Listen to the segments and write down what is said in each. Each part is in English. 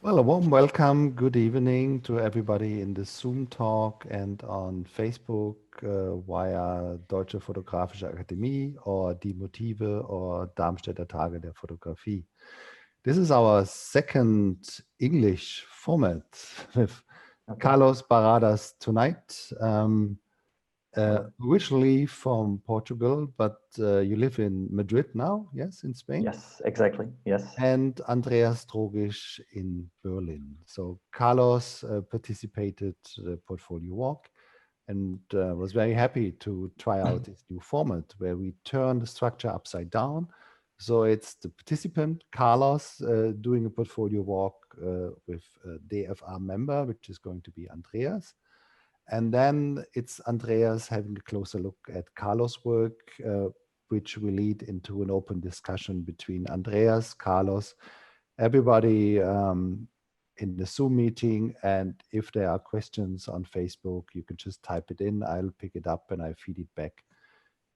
Well, a warm welcome, good evening to everybody in the Zoom talk and on Facebook via Deutsche Fotografische Akademie or Die Motive or Darmstädter Tage der Fotografie. This is our second English format with Carlos Barradas tonight. Originally from Portugal, but you live in Madrid now, yes, in Spain? Yes, exactly, yes. And Andreas Trogisch in Berlin. So Carlos participated the portfolio walk and was very happy to try out this new format where we turn the structure upside down. So it's the participant, Carlos, doing a portfolio walk with a DFA member, which is going to be Andreas. And then it's Andreas having a closer look at Carlos' work, which will lead into an open discussion between Andreas, Carlos, everybody in the Zoom meeting. And if there are questions on Facebook, you can just type it in. I'll pick it up and I feed it back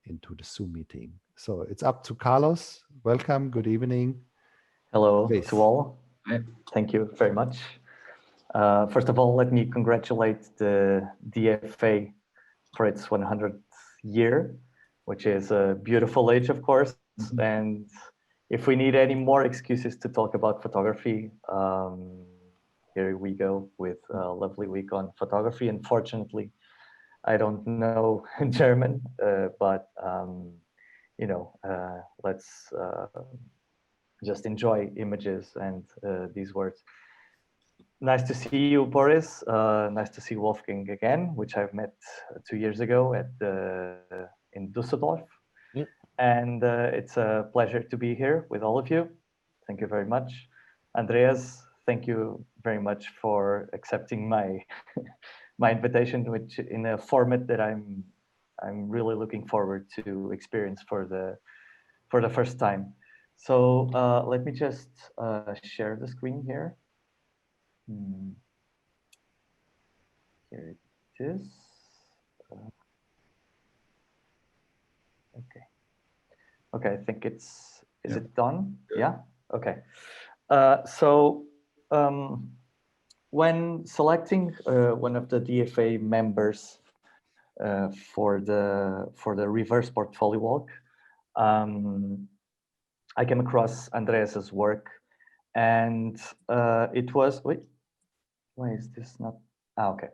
into the Zoom meeting. So it's up to Carlos. Welcome. Good evening. Hello Please. to all. Thank you very much. First of all, let me congratulate the DFA for its 100th year, which is a beautiful age, of course. And if we need any more excuses to talk about photography, here we go with a lovely week on photography. Unfortunately, I don't know German, but you know, let's just enjoy images and these words. Nice to see you, Boris. Nice to see Wolfgang again, which I've met 2 years ago at in Düsseldorf. And it's a pleasure to be here with all of you. Thank you very much. Andreas, thank you very much for accepting my my invitation, which in a format that I'm really looking forward to experience for the first time. So let me just share the screen here. Here it is. Okay. Okay, I think it's, is it done? Yeah, okay. So when selecting one of the DFA members for the reverse portfolio walk, I came across Andreas's work, and it was, wait, why is this not, okay.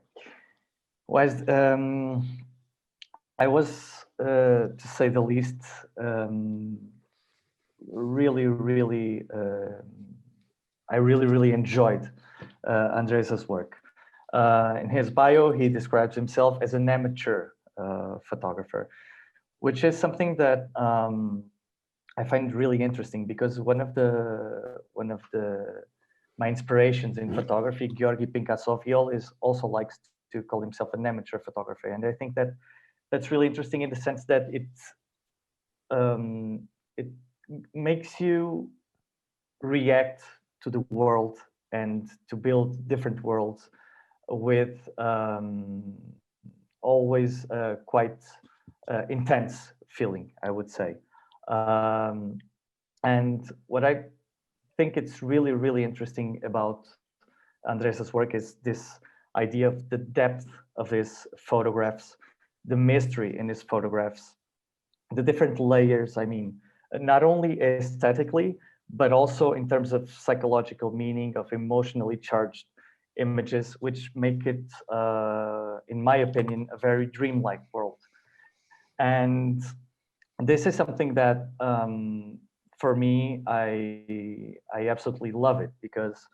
I was, to say the least, I really enjoyed Andreas's work. In his bio, he describes himself as an amateur photographer, which is something that I find really interesting, because one of my inspirations in photography, Georgi Pinkasov-Yol, is also likes to call himself an amateur photographer, and I think that that's really interesting in the sense that it makes you react to the world and to build different worlds with always quite intense feeling, I would say. And what I think it's really interesting about Andreas's work is this idea of the depth of his photographs, the mystery in his photographs, the different layers, I mean, not only aesthetically, but also in terms of psychological meaning, of emotionally charged images, which make it, in my opinion, a very dreamlike world. And this is something that, for me, I absolutely love it, because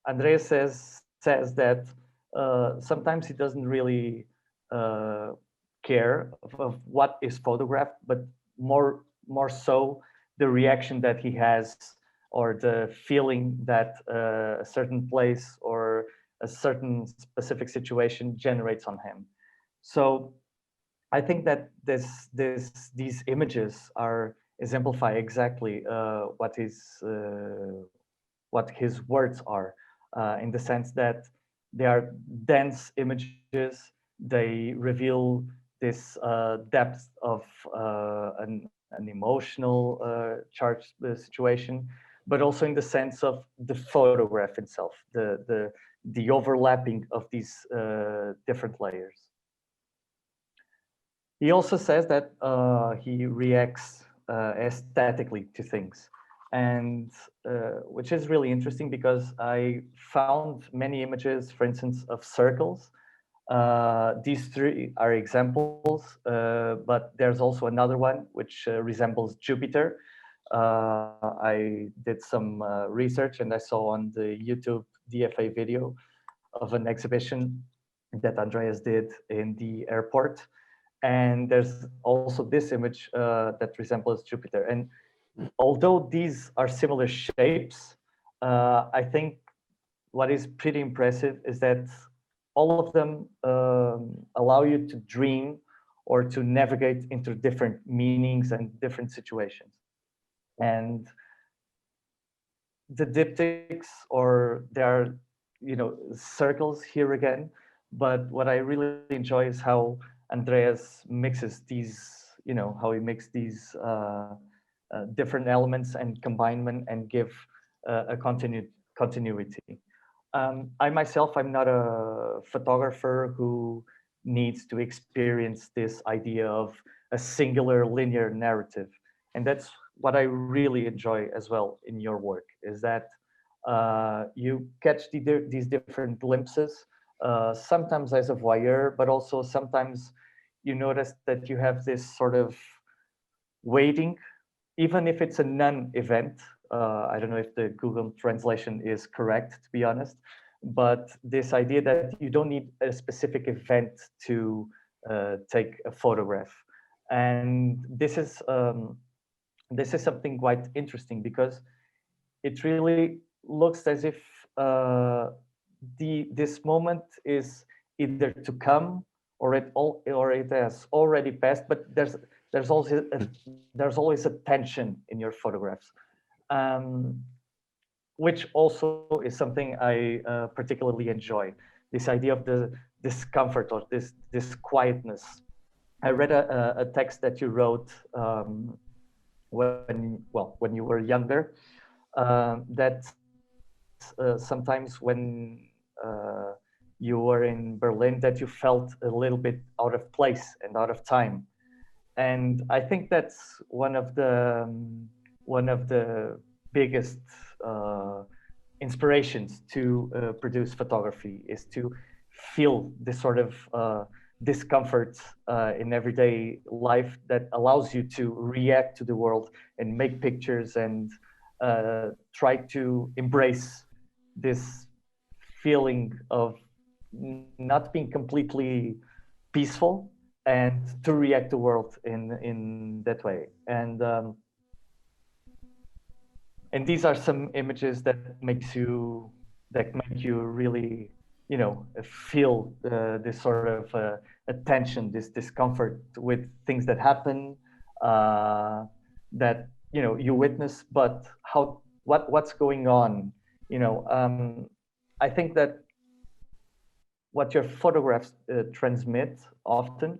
Andreas says that sometimes he doesn't really care of what is photographed, but more so the reaction that he has, or the feeling that a certain place or a certain specific situation generates on him. So I think that these images exemplify exactly what his words are, in the sense that they are dense images. They reveal this depth of an emotional charged situation, but also in the sense of the photograph itself, the overlapping of these different layers. He also says that he reacts aesthetically to things, and which is really interesting because I found many images, for instance, of circles. These three are examples, but there's also another one which resembles Jupiter. I did some research and I saw on the YouTube DFA video of an exhibition that Andreas did in the airport. And there's also this image that resembles Jupiter. And although these are similar shapes, I think what is pretty impressive is that all of them allow you to dream or to navigate into different meanings and different situations. And the diptychs, or there are, circles here again, but what I really enjoy is how Andreas mixes these, how he mixes these different elements and combine them and give a continuity. I myself, I'm not a photographer who needs to experience this idea of a singular linear narrative. And that's what I really enjoy as well in your work, is that you catch these different glimpses, sometimes as a voyeur, but also sometimes you notice that you have this sort of waiting, even if it's a non-event. I don't know if the Google translation is correct, to be honest, but this idea that you don't need a specific event to take a photograph. And this is something quite interesting because it really looks as if this moment is either to come or it has already passed, but there's always a tension in your photographs, which also is something I particularly enjoy. This idea of the discomfort or this quietness. I read a text that you wrote when you were younger, that sometimes when you were in Berlin, that you felt a little bit out of place and out of time. And I think that's one of the biggest inspirations to produce photography, is to feel this sort of discomfort in everyday life that allows you to react to the world and make pictures and try to embrace this feeling of not being completely peaceful and to react to the world in that way. And these are some images that make you really, feel this sort of attention, this discomfort with things that happen, that you witness, but what's going on. I think that what your photographs transmit often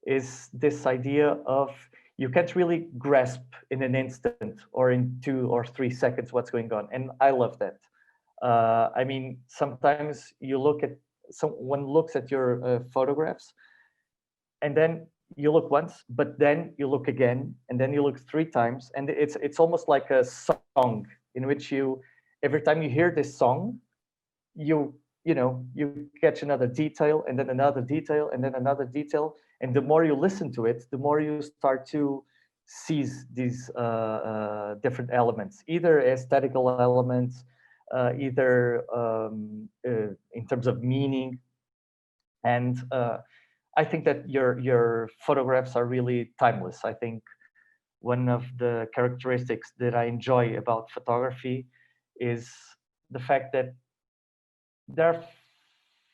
is this idea of you can't really grasp in an instant or in 2 or 3 seconds what's going on, and I love that. I mean, sometimes someone looks at your photographs, and then you look once, but then you look again, and then you look 3 times, and it's almost like a song in which every time you hear this song, you catch another detail, and then another detail, and then another detail, and the more you listen to it, the more you start to seize these different elements, either aesthetical elements, either in terms of meaning. And I think that your photographs are really timeless. I think one of the characteristics that I enjoy about photography is the fact that there are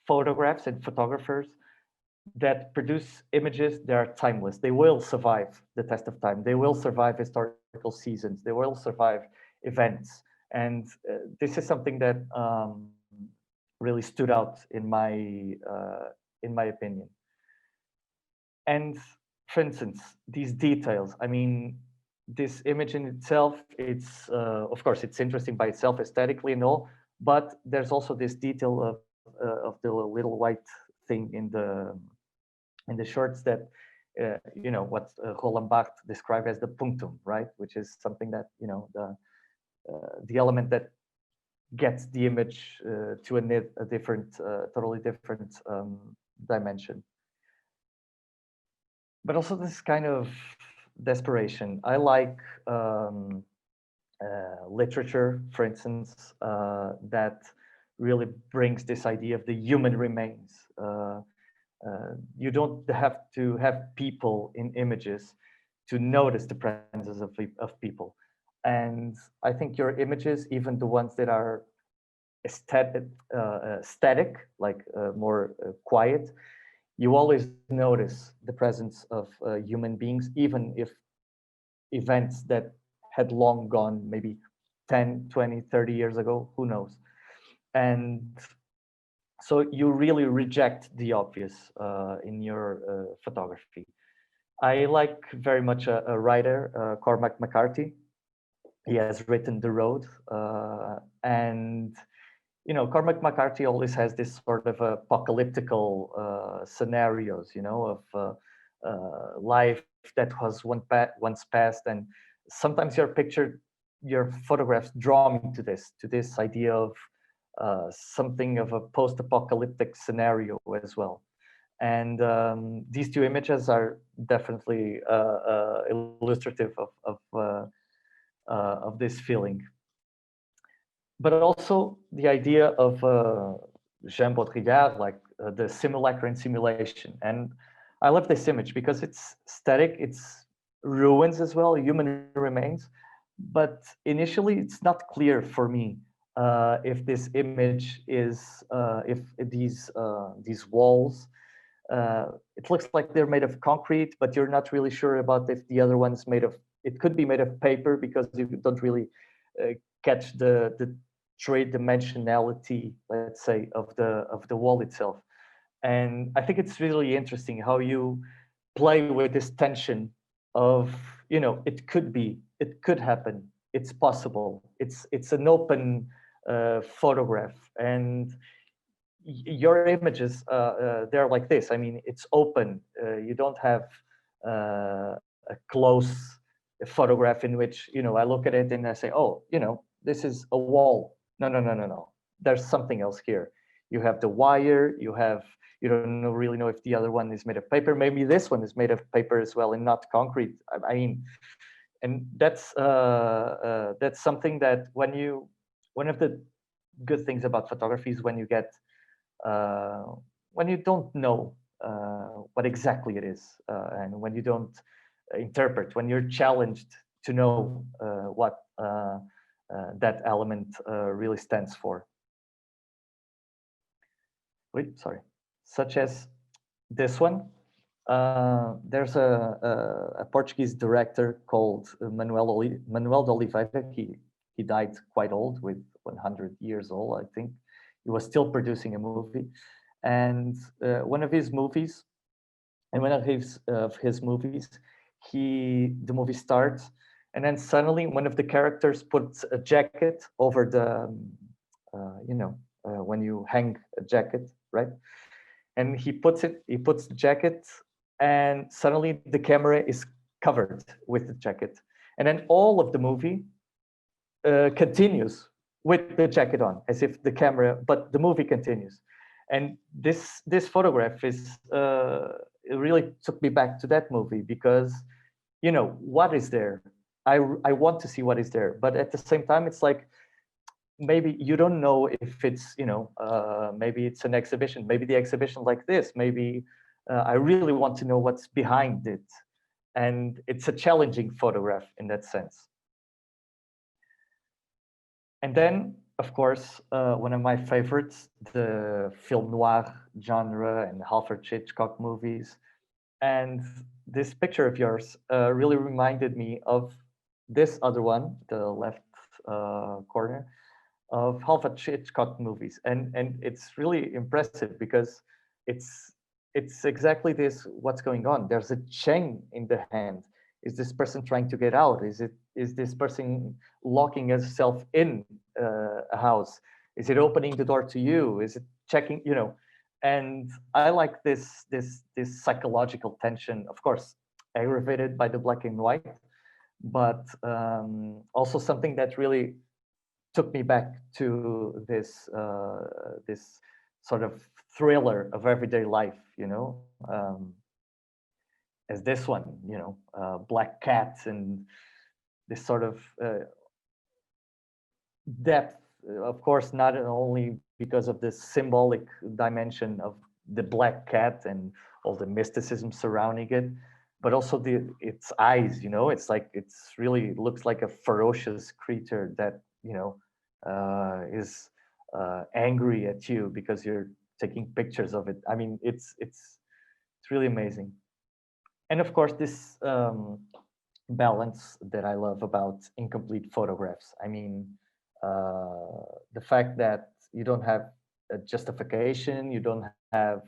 photographs and photographers that produce images that are timeless. They will survive the test of time. They will survive historical seasons. They will survive events. And this is something that really stood out in my opinion. And for instance, these details, I mean, this image in itself, it's of course it's interesting by itself aesthetically and all, but there's also this detail of the little white thing in the shorts that you know what Roland Barthes described as the punctum, right? Which is something that, you know, the element that gets the image to a different, totally different dimension. But also this kind of desperation. I like literature, for instance, that really brings this idea of the human remains. You don't have to have people in images to notice the presence of people. And I think your images, even the ones that are static, like more quiet, you always notice the presence of human beings, even if events that had long gone, maybe 10, 20, 30 years ago, who knows. And so you really reject the obvious in your photography. I like very much a writer, Cormac McCarthy. He has written The Road, and you know, Cormac McCarthy always has this sort of apocalyptical scenarios, you know, of life that was once past, and sometimes your photographs draw me to this idea of something of a post-apocalyptic scenario as well. And these two images are definitely illustrative of this feeling. But also the idea of Jean Baudrillard, like the simulacra and simulation. And I love this image because it's static, it's ruins as well, human remains. But initially, it's not clear for me if this image is, if these walls, it looks like they're made of concrete, but you're not really sure about if the other one's made of, it could be made of paper because you don't really catch the three-dimensionality, let's say, of the wall itself. And I think it's really interesting how you play with this tension of, you know, it could happen, it's possible, it's an open photograph, and your images they're like this. I mean, it's open. You don't have a close photograph in which, you know, I look at it and I say, oh, you know, this is a wall. No. There's something else here. You have the wire. You don't really know if the other one is made of paper. Maybe this one is made of paper as well and not concrete. I mean, and that's something that one of the good things about photography is when you don't know what exactly it is, and when you don't interpret, when you're challenged to know what that element really stands for. Wait, sorry. Such as this one. There's a Portuguese director called Manuel de Oliveira. He died quite old, with 100 years old, I think. He was still producing a movie, and one of his movies, the movie starts, and then suddenly one of the characters puts a jacket over the, when you hang a jacket, right? And he puts the jacket, and suddenly the camera is covered with the jacket, and then all of the movie continues with the jacket on, as if the camera, but the movie continues. And this photograph is it really took me back to that movie, because, you know, what is there? I want to see what is there, but at the same time, it's like, maybe you don't know if it's, you know, maybe it's an exhibition, maybe the exhibition like this, maybe I really want to know what's behind it. And it's a challenging photograph in that sense. And then, of course, one of my favorites, the film noir genre and Alfred Hitchcock movies. And this picture of yours really reminded me of this other one, the left corner, of Alfred Hitchcock movies. And it's really impressive because it's exactly this, what's going on. There's a chain in the hand. Is this person trying to get out? Is this person locking himself in a house? Is it opening the door to you? Is it checking, you know? And I like this psychological tension, of course, aggravated by the black and white, but also something that really took me back to this sort of thriller of everyday life, you know, as this one, you know, black cat and this sort of depth, of course, not only because of the symbolic dimension of the black cat and all the mysticism surrounding it, but also its eyes, you know, it's like, it's really looks like a ferocious creature that, you know, is angry at you because you're taking pictures of it. I mean, it's really amazing. And of course, this balance that I love about incomplete photographs. I mean, the fact that you don't have a justification, you don't have,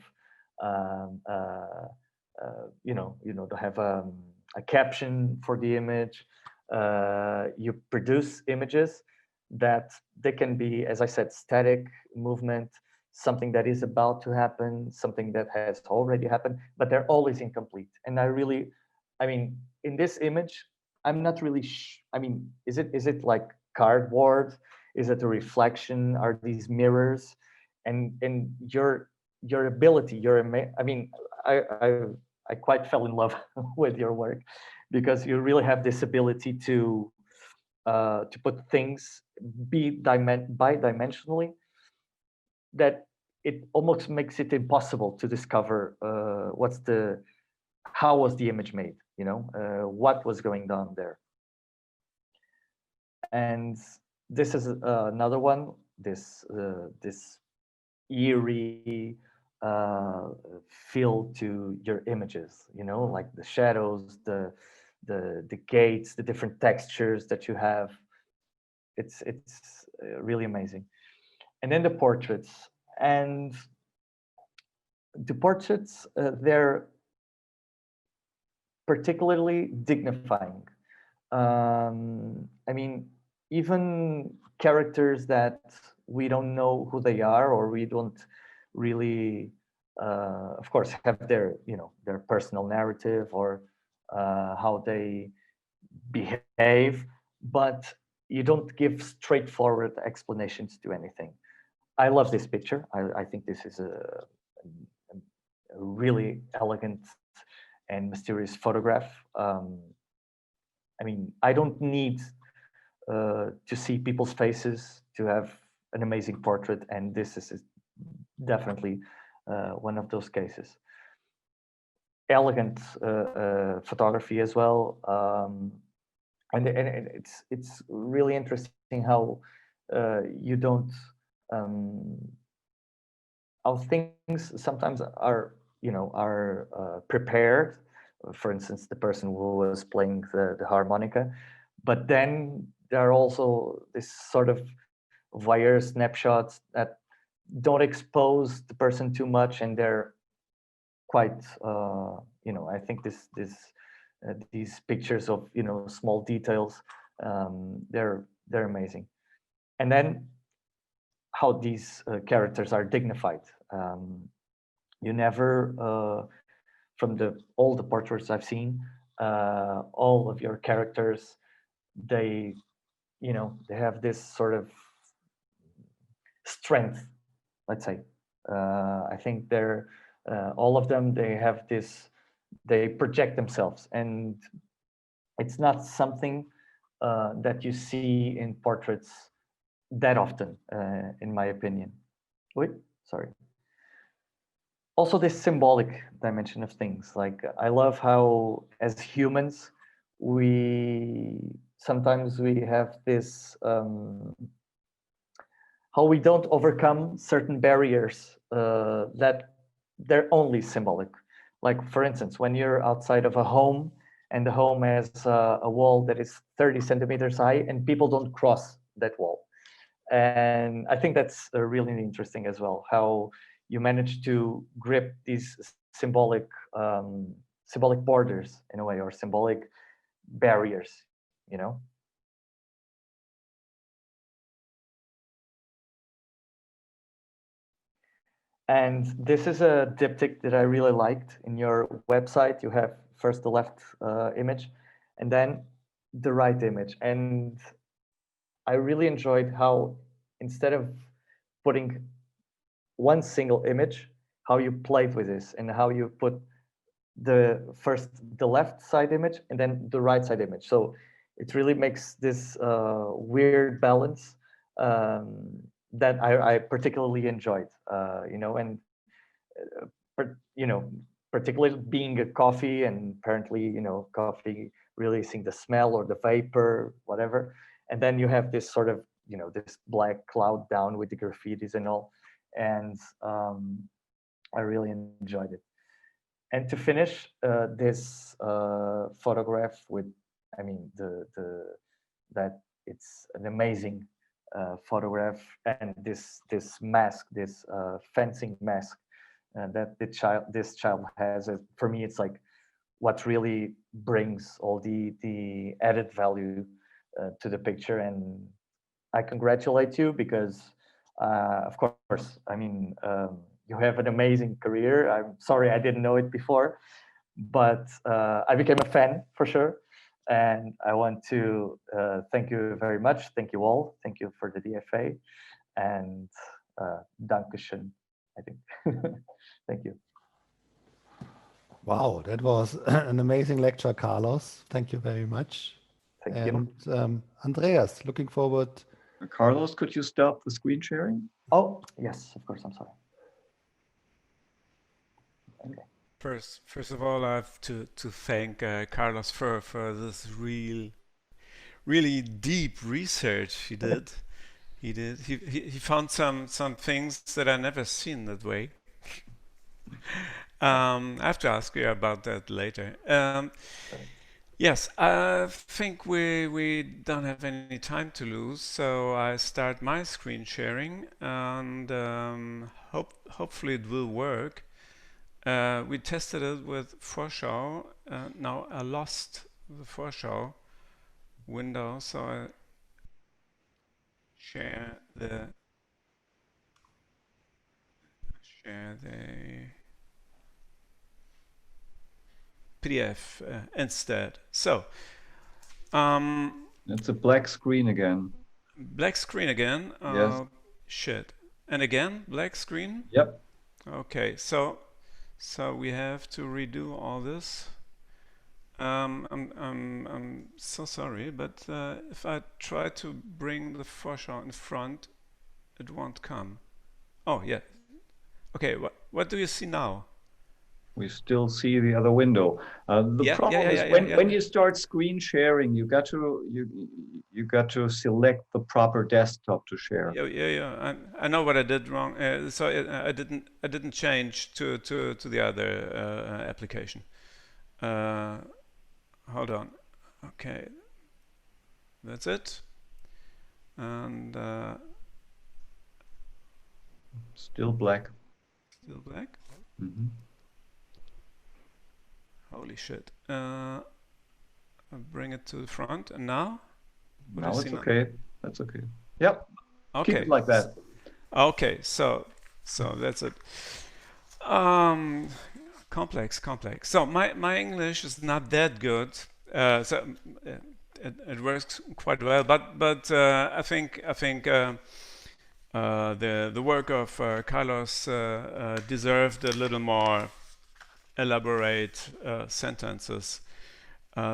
you don't have a caption for the image. You produce images that they can be, as I said, static movement, something that is about to happen, something that has already happened, but they're always incomplete. And I mean, in this image, I'm not really, I mean, is it like cardboard? Is it a reflection? Are these mirrors? And your ability, I mean, I quite fell in love with your work because you really have this ability to put things bidimensionally that it almost makes it impossible to discover how was the image made, you know, what was going on there. And this is another one, this eerie feel to your images, you know, like the shadows, the gates, the different textures that you have. It's really amazing. And then the portraits. And the portraits, they're particularly dignifying. I mean, even characters that we don't know who they are, or we don't really, of course, have their, you know, their personal narrative or how they behave, but you don't give straightforward explanations to anything. I love this picture. I think this is a really elegant and mysterious photograph. I mean, I don't need to see people's faces to have an amazing portrait, and this is definitely one of those cases. Elegant photography as well, and it's really interesting how you don't how things sometimes are, you know, are prepared. For instance, the person who was playing the harmonica, but then there are also this sort of voyeur snapshots that don't expose the person too much, and they're quite, you know, I think these pictures of, you know, small details, they're amazing. And then how these characters are dignified. You never, from all the portraits I've seen, all of your characters, they, you know, they have this sort of strength, let's say. I think they're, all of them, they have this, they project themselves, and it's not something that you see in portraits that often, in my opinion. Wait, sorry. Also, this symbolic dimension of things. Like, I love how, as humans, sometimes we have this, how we don't overcome certain barriers that they're only symbolic. Like, for instance, when you're outside of a home and the home has a wall that is 30 centimeters high and people don't cross that wall. And I think that's really interesting as well, how you manage to grip these symbolic borders in a way, or symbolic barriers, you know. And this is a diptych that I really liked. In your website, you have first the left image and then the right image. And I really enjoyed how instead of putting one single image, how you played with this and how you put the left side image and then the right side image. So it really makes this weird balance that I particularly enjoyed, you know, and you know, particularly being a coffee and apparently, you know, coffee releasing the smell or the vapor, whatever. And then you have this sort of, you know, this black cloud down with the graffitis and all. And I really enjoyed it. And to finish this photograph with, I mean, that it's an amazing photograph, and this mask, this fencing mask that this child has. For me, it's like what really brings all the added value to the picture, and I congratulate you because, of course, I mean. You have an amazing career. I'm sorry I didn't know it before, but I became a fan for sure. And I want to thank you very much. Thank you all. Thank you for the DFA. And Dankeschön, I think. Thank you. Wow, that was an amazing lecture, Carlos. Thank you very much. Thank you. Andreas, looking forward. Carlos, could you stop the screen sharing? Oh, yes, of course. I'm sorry. Okay. First of all, I have to thank Carlos for this really deep research he did. He found some things that I never seen that way. I have to ask you about that later. Yes, I think we don't have any time to lose, so I start my screen sharing, and hopefully it will work. We tested it with Vorschau. Now I lost the Vorschau window, so I share the PDF instead. So it's a black screen again. Black screen again. Yes. Shit. And again, black screen. Yep. Okay, so we have to redo all this. I'm so sorry, but if I try to bring the Vorschau in front, it won't come. Oh yeah. Okay, what do you see now? We still see the other window. The problem is when you start screen sharing, you got to select the proper desktop to share. Yeah. I know what I did wrong. So I didn't change to the other application. Hold on. Okay, that's it. And still black. Still black. Mm-hmm. Holy shit. I'll bring it to the front, and now? Now it's okay. That's okay. Yep. Okay. Keep it like that. Okay, so that's it. Complex. So my English is not that good. So it works quite well, but I think the work of Carlos deserved a little more elaborate sentences.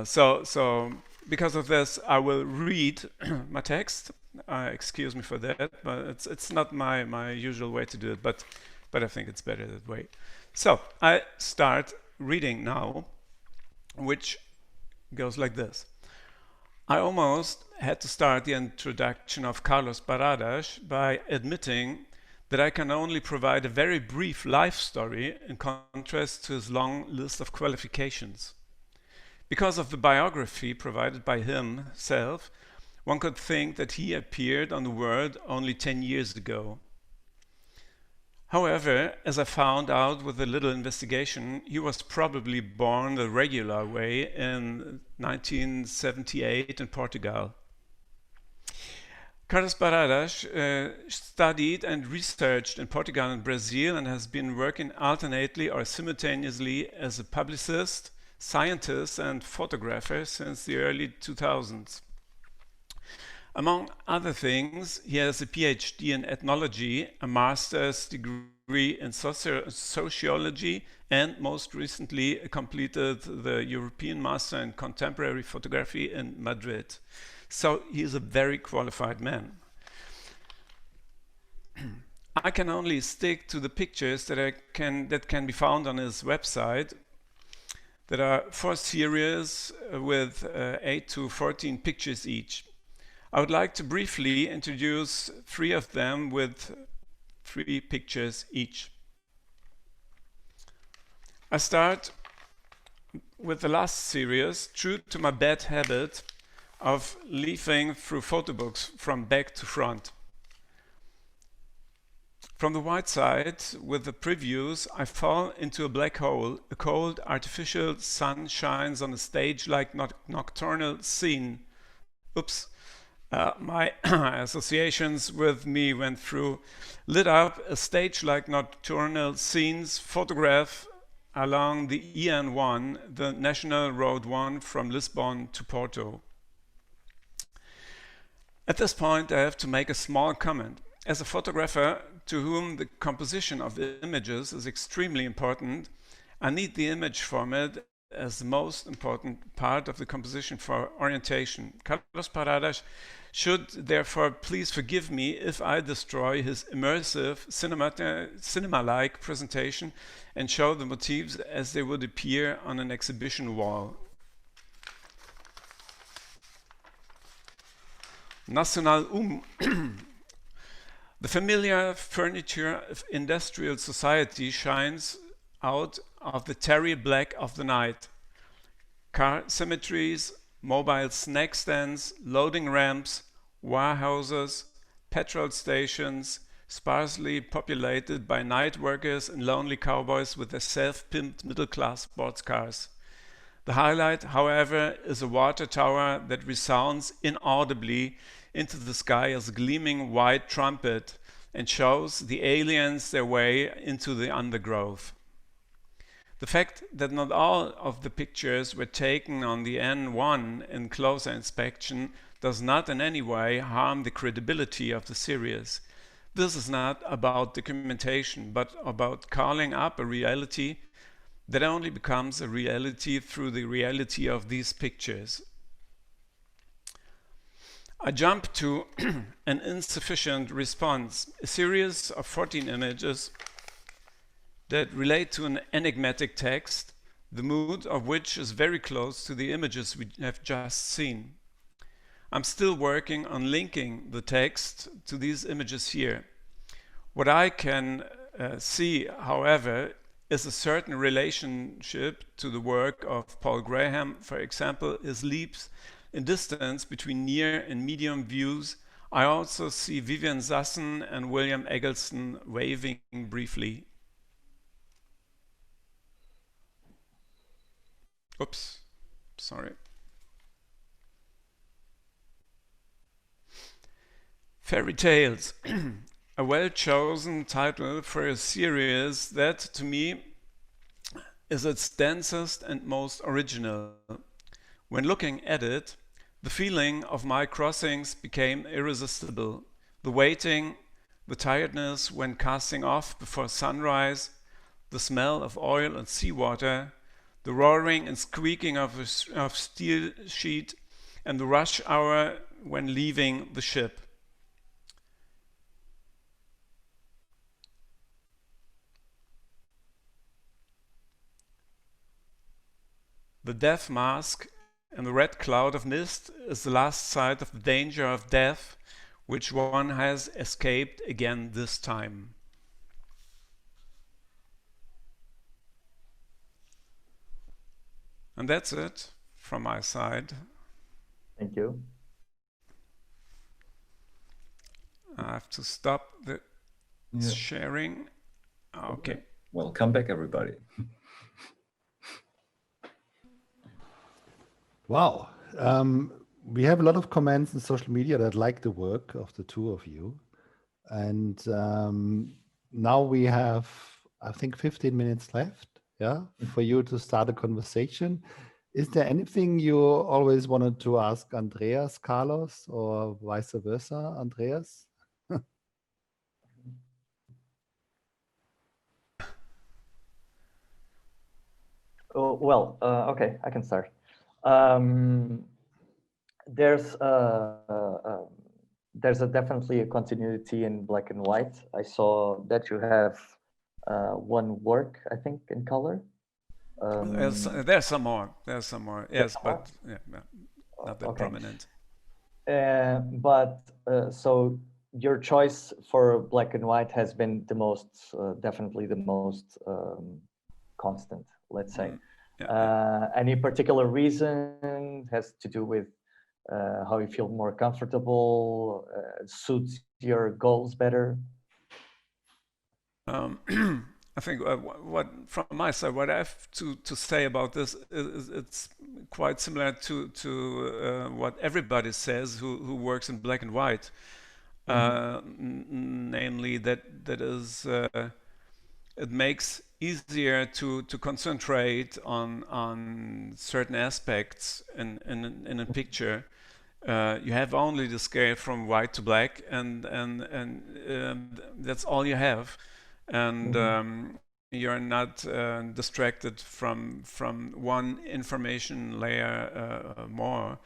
So because of this, I will read my text. Excuse me for that, but it's not my usual way to do it. But I think it's better that way. So I start reading now, which goes like this. I almost had to start the introduction of Carlos Barradas by admitting that I can only provide a very brief life story in contrast to his long list of qualifications. Because of the biography provided by himself, one could think that he appeared on the world only 10 years ago. However, as I found out with a little investigation, he was probably born the regular way in 1978 in Portugal. Carlos Barradas studied and researched in Portugal and Brazil and has been working alternately or simultaneously as a publicist, scientist and photographer since the early 2000s. Among other things, he has a PhD in ethnology, a master's degree in sociology, and most recently completed the European Master in Contemporary Photography in Madrid. So he is a very qualified man. I can only stick to the pictures that can be found on his website. There are 4 series with 8 to 14 pictures each. I would like to briefly introduce 3 of them with 3 pictures each. I start with the last series, true to my bad habit of leafing through photo books from back to front. From the white side, with the previews, I fall into a black hole. A cold, artificial sun shines on a stage-like nocturnal scene. Oops. My associations with me went through. Lit up a stage-like nocturnal scenes photograph along the EN1, the National Road 1 from Lisbon to Porto. At this point, I have to make a small comment. As a photographer to whom the composition of the images is extremely important, I need the image format as the most important part of the composition for orientation. Carlos Barradas should therefore please forgive me if I destroy his immersive cinema-like presentation and show the motifs as they would appear on an exhibition wall. Nacional The familiar furniture of industrial society shines out of the tarry black of the night. Car cemeteries, mobile snack stands, loading ramps, warehouses, petrol stations, sparsely populated by night workers and lonely cowboys with their self-pimped middle-class sports cars. The highlight, however, is a water tower that resounds inaudibly into the sky as a gleaming white trumpet and shows the aliens their way into the undergrowth. The fact that not all of the pictures were taken on the N1 in closer inspection does not in any way harm the credibility of the series. This is not about documentation, but about calling up a reality that only becomes a reality through the reality of these pictures. I jump to an insufficient response, a series of 14 images that relate to an enigmatic text, the mood of which is very close to the images we have just seen. I'm still working on linking the text to these images here. What I can see, however, is a certain relationship to the work of Paul Graham. For example, his leaps in distance between near and medium views. I also see Vivian Sassen and William Eggleston waving briefly. Oops, sorry. Fairy Tales, a well-chosen title for a series that, to me, is its densest and most original. When looking at it, the feeling of my crossings became irresistible. The waiting, the tiredness when casting off before sunrise, the smell of oil and seawater, the roaring and squeaking of steel sheet, and the rush hour when leaving the ship. The death mask and the red cloud of mist is the last sight of the danger of death, which one has escaped again this time. And that's it from my side. Thank you. I have to stop the sharing. Okay. Welcome back, everybody. Wow. We have a lot of comments in social media that like the work of the two of you. And now we have, I think, 15 minutes left, yeah, for you to start a conversation. Is there anything you always wanted to ask Andreas, Carlos, or vice versa, Andreas? Oh, well, okay, I can start. There's definitely a continuity in black and white. I saw that you have one work, I think, in color. There's some more. There's some more. Yes, but yeah, not that prominent. So your choice for black and white has been the most, definitely the most constant, let's say. Any particular reason? Has to do with how you feel more comfortable, suits your goals better? I think what from my side, what I have to say about this is it's quite similar to what everybody says who works in black and white, namely that is it makes easier to concentrate on certain aspects in a picture. You have only the scale from white to black, and that's all you have, and you're not distracted from one information layer more.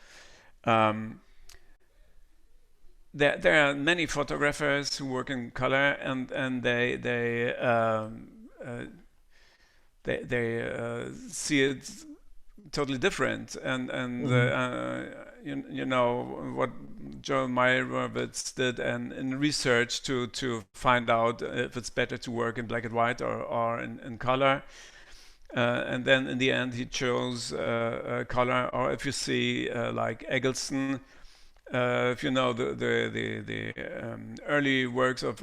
There are many photographers who work in color, and they see it totally different, and you know what Joel Meyerowitz did and in research to find out if it's better to work in black and white or in color, and then in the end he chose color. Or if you see like Eggleston, if you know the early works of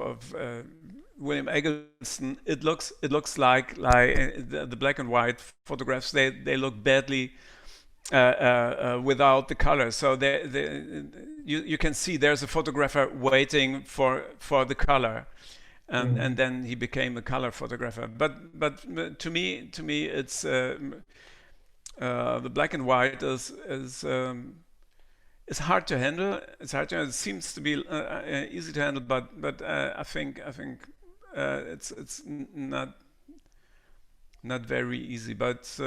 William Eggleston, it looks like the black and white photographs. They look badly without the color. So you can see there's a photographer waiting for the color, and then he became a color photographer. But to me it's the black and white is it's hard to handle. It seems to be easy to handle, but I think it's not very easy. But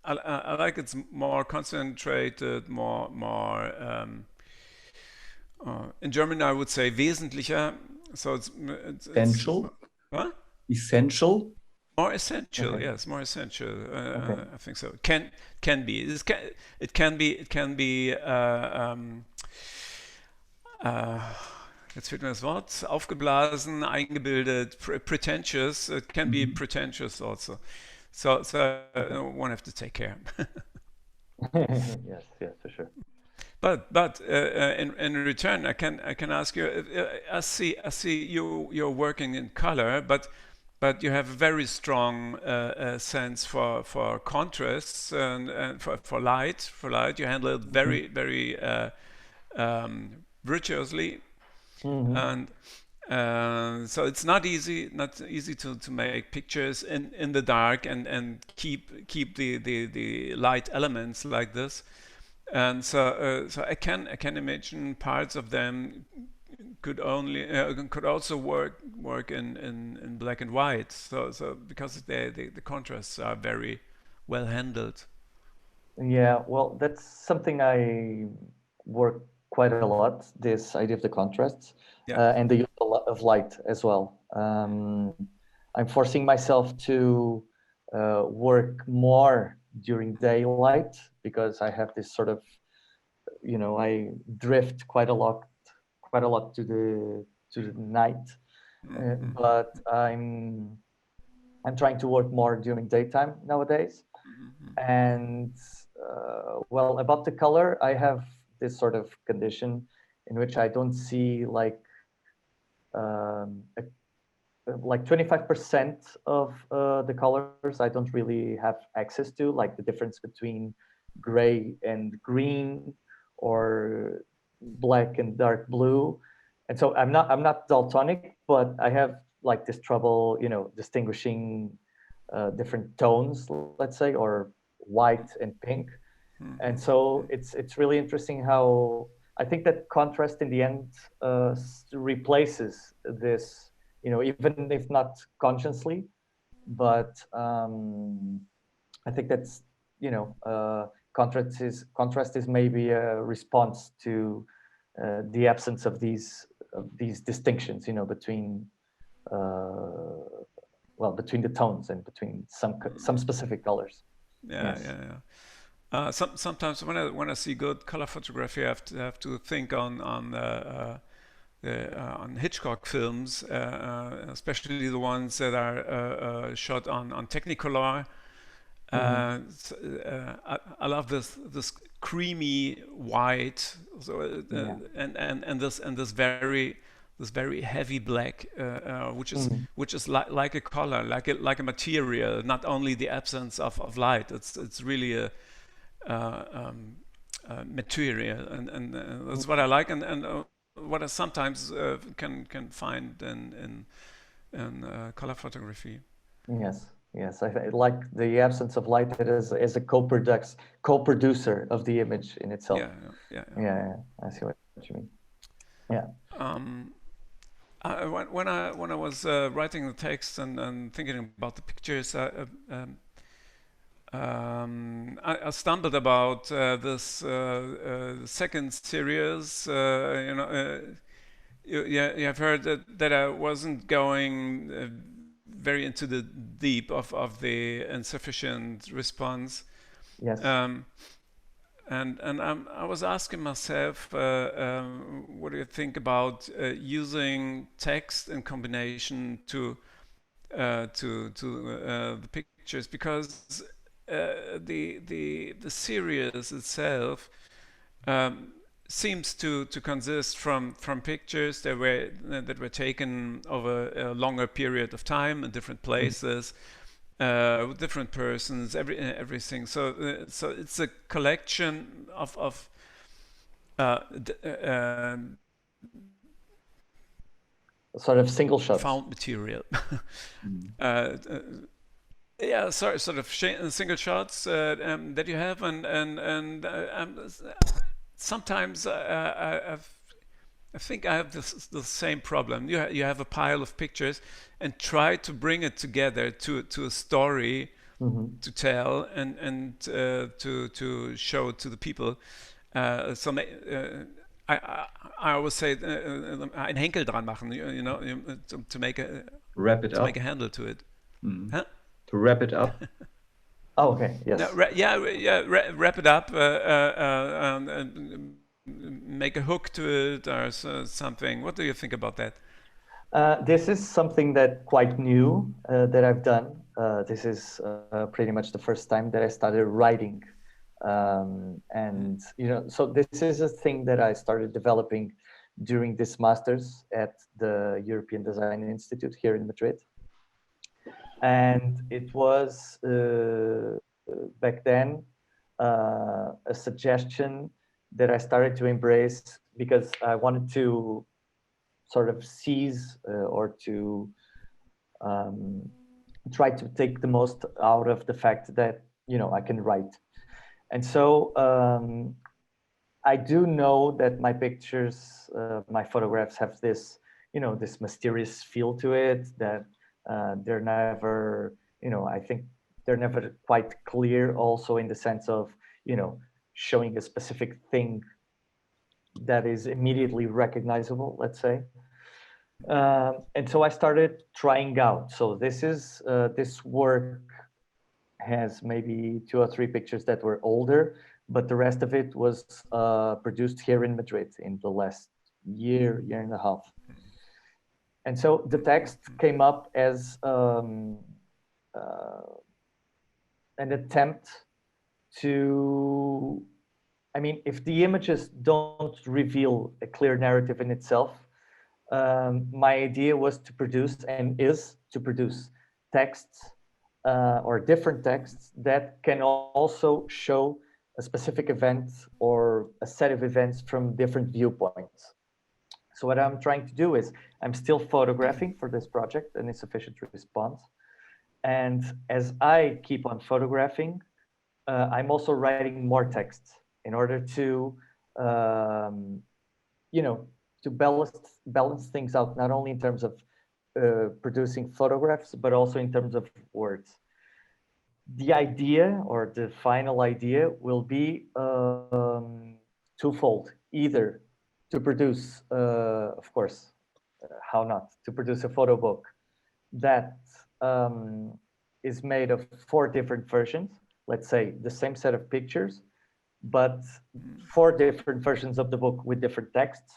I like it's more concentrated, more. In German, I would say wesentlicher. So it's essential. What? Essential. More essential, okay. Yes, more essential. Okay. I think so. Can be. It can be. Jetzt fehlt mir das Wort. Aufgeblasen, eingebildet, pretentious. It can be pretentious also. So one have to take care. Yes, for sure. But in return, I can ask you. I see you're working in color, but you have a very strong sense for contrasts and for light. You handle it very virtuously, and so it's not easy to make pictures in the dark and keep the light elements like this. And so I can imagine parts of them could also work in black and white. So because the contrasts are very well handled. Yeah, well, that's something I work quite a lot. This idea of the contrasts, and the use of light as well. I'm forcing myself to work more during daylight because I have this sort of, I drift quite a lot to the night, but I'm trying to work more during daytime nowadays. And well, about the color, I have this sort of condition in which I don't see like like 25% of the colors I don't really have access to, like the difference between gray and green or black and dark blue. And so I'm not daltonic, but I have like this trouble, you know, distinguishing different tones, let's say, or white and pink. And so it's really interesting how I think that contrast in the end replaces this, you know, even if not consciously, but I think that's, you know, contrast is maybe a response to the absence of these distinctions, you know, between well, between the tones and between some specific colors. Yeah, yes. Yeah. Sometimes when I see good color photography, I have to think on Hitchcock films, especially the ones that are shot on Technicolor. I love this creamy white, so and this very heavy black, which is like a color, like a material, not only the absence of light. It's really a material, and that's what I like, and what I sometimes can find in color photography. Yes, I like the absence of light as a co-producer of the image in itself. Yeah. I see what you mean. Yeah. When I was writing the text and thinking about the pictures, I stumbled about this second series. You have heard that I wasn't going very into the deep of the insufficient response. Yes. And I was asking myself, what do you think about using text in combination to the pictures? Because the series itself seems to consist from pictures that were taken over a longer period of time in different places, with different persons, everything. So it's a collection of sort of single shots, found material. Yeah, sorry, sort of single shots that you have, and sometimes I think I have the same problem. You have a pile of pictures and try to bring it together to a story to tell and to show to the people. So I always say ein Henkel dran machen, you know, to make a make a handle to it. Huh? To wrap it up. Oh, okay. Yes. No, wrap it up. Make a hook to it or something. What do you think about that? This is something that quite new that I've done. This is pretty much the first time that I started writing, and you know, so this is a thing that I started developing during this master's at the European Design Institute here in Madrid. And it was back then a suggestion that I started to embrace because I wanted to sort of seize or to try to take the most out of the fact that, you know, I can write. And so I do know that my pictures, my photographs have this, you know, this mysterious feel to it, that they're never, you know, I think they're never quite clear also in the sense of, you know, showing a specific thing that is immediately recognizable, let's say. And so I started trying out. So this is, this work has maybe 2 or 3 pictures that were older, but the rest of it was produced here in Madrid in the last year and a half. And so the text came up as an attempt to, I mean, if the images don't reveal a clear narrative in itself, my idea was to produce, and is to produce, texts or different texts that can also show a specific event or a set of events from different viewpoints. So what I'm trying to do is I'm still photographing for this project, an insufficient response. And as I keep on photographing, I'm also writing more texts in order to, you know, to balance things out, not only in terms of producing photographs, but also in terms of words. The idea, or the final idea, will be twofold. Either to produce, of course, how not, to produce a photo book that is made of 4 different versions, let's say the same set of pictures, but 4 different versions of the book with different texts,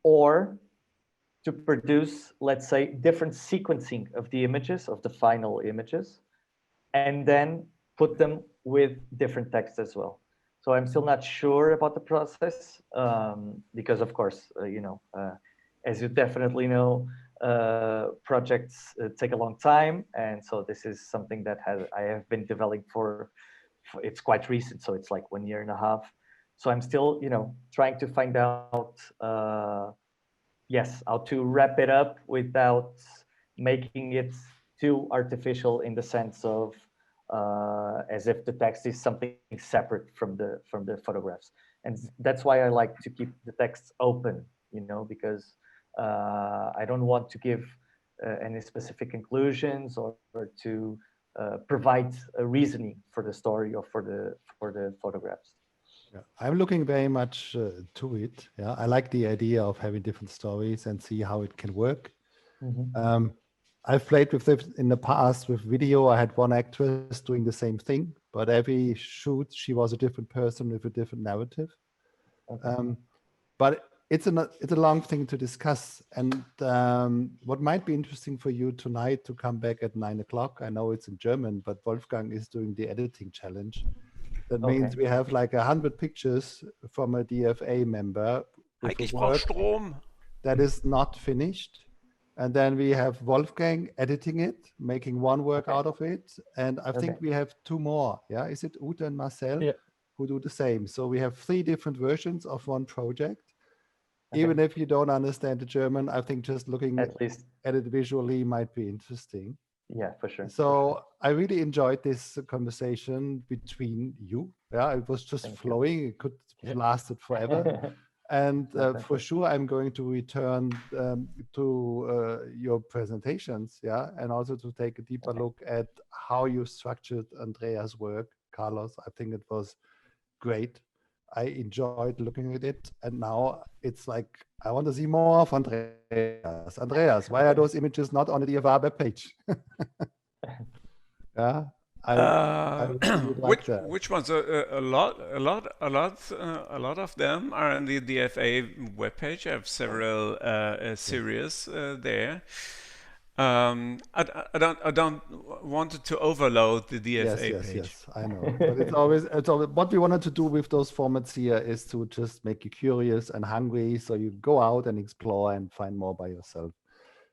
or to produce, let's say, different sequencing of the images, of the final images, and then put them with different text as well. So I'm still not sure about the process because, of course, you know, as you definitely know, projects take a long time, and so this is something that I have been developing for it's quite recent, so it's like 1.5 years. So I'm still, you know, trying to find out, yes, how to wrap it up without making it too artificial in the sense of as if the text is something separate from the photographs. And that's why I like to keep the text open, you know, because I don't want to give any specific conclusions or to provide a reasoning for the story or for the photographs. Yeah, I'm looking very much to it. Yeah, I like the idea of having different stories and see how it can work. Mm-hmm. I've played with it in the past with video. I had one actress doing the same thing, but every shoot she was a different person with a different narrative. Okay. But it's a long thing to discuss. And what might be interesting for you tonight to come back at 9 o'clock. I know it's in German, but Wolfgang is doing the editing challenge. That means we have like 100 pictures from a DFA member with a work that is not finished. And then we have Wolfgang editing it, making one work out of it. And I think we have 2 more. Yeah, is it Ute and Marcel who do the same? So we have 3 different versions of one project. Even if you don't understand the German, I think just looking at it visually might be interesting. Yeah, for sure. So I really enjoyed this conversation between you. Yeah, it was just flowing. It could have lasted forever. And for sure, I'm going to return to your presentations, yeah, and also to take a deeper look at how you structured Andreas' work, Carlos. I think it was great. I enjoyed looking at it, and now it's like I want to see more of Andreas. Andreas, why are those images not on the DFA webpage? Yeah. Which ones? A lot of them are on the DFA webpage. I have several series there. I don't want to overload the DFA page. Yes, I know. But it's always what we wanted to do with those formats here is to just make you curious and hungry, so you go out and explore and find more by yourself.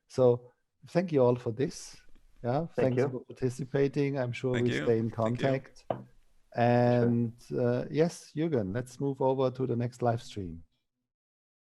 So thank you all for this. Yeah, thanks for participating. I'm sure we stay in contact. And yes, Jürgen, let's move over to the next live stream.